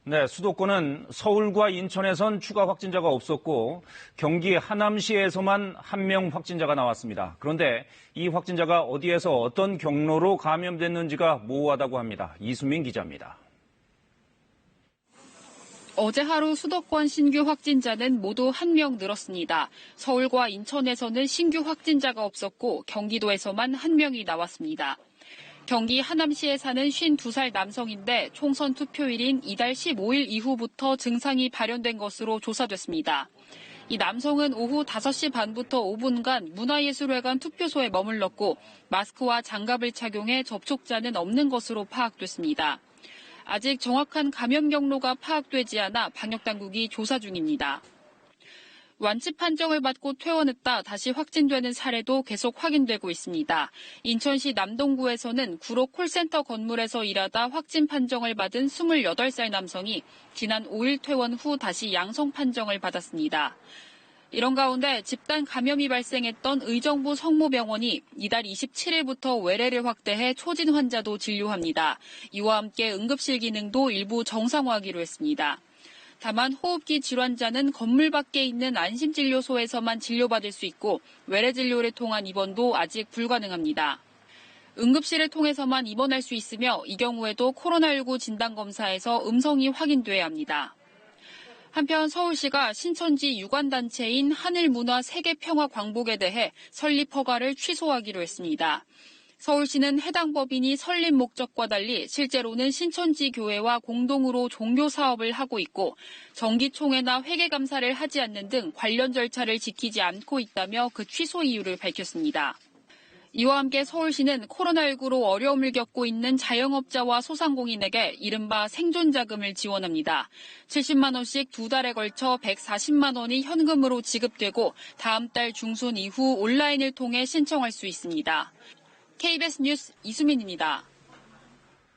네, 수도권은 서울과 인천에선 추가 확진자가 없었고 경기 하남시에서만 1명 확진자가 나왔습니다. 그런데 이 확진자가 어디에서 어떤 경로로 감염됐는지가 모호하다고 합니다. 이수민 기자입니다. 어제 하루 수도권 신규 확진자는 모두 1명 늘었습니다. 서울과 인천에서는 신규 확진자가 없었고 경기도에서만 1명이 나왔습니다. 경기 하남시에 사는 52살 남성인데 총선 투표일인 이달 15일 이후부터 증상이 발현된 것으로 조사됐습니다. 이 남성은 오후 5시 반부터 5분간 문화예술회관 투표소에 머물렀고 마스크와 장갑을 착용해 접촉자는 없는 것으로 파악됐습니다. 아직 정확한 감염 경로가 파악되지 않아 방역당국이 조사 중입니다. 완치 판정을 받고 퇴원했다 다시 확진되는 사례도 계속 확인되고 있습니다. 인천시 남동구에서는 구로 콜센터 건물에서 일하다 확진 판정을 받은 28살 남성이 지난 5일 퇴원 후 다시 양성 판정을 받았습니다. 이런 가운데 집단 감염이 발생했던 의정부 성모병원이 이달 27일부터 외래를 확대해 초진 환자도 진료합니다. 이와 함께 응급실 기능도 일부 정상화하기로 했습니다. 다만 호흡기 질환자는 건물 밖에 있는 안심진료소에서만 진료받을 수 있고 외래 진료를 통한 입원도 아직 불가능합니다. 응급실을 통해서만 입원할 수 있으며 이 경우에도 코로나19 진단검사에서 음성이 확인돼야 합니다. 한편 서울시가 신천지 유관단체인 하늘문화세계평화광복에 대해 설립 허가를 취소하기로 했습니다. 서울시는 해당 법인이 설립 목적과 달리 실제로는 신천지 교회와 공동으로 종교 사업을 하고 있고 정기총회나 회계감사를 하지 않는 등 관련 절차를 지키지 않고 있다며 그 취소 이유를 밝혔습니다. 이와 함께 서울시는 코로나19로 어려움을 겪고 있는 자영업자와 소상공인에게 이른바 생존자금을 지원합니다. 70만 원씩 2달에 걸쳐 140만 원이 현금으로 지급되고 다음 달 중순 이후 온라인을 통해 신청할 수 있습니다. KBS 뉴스 이수민입니다.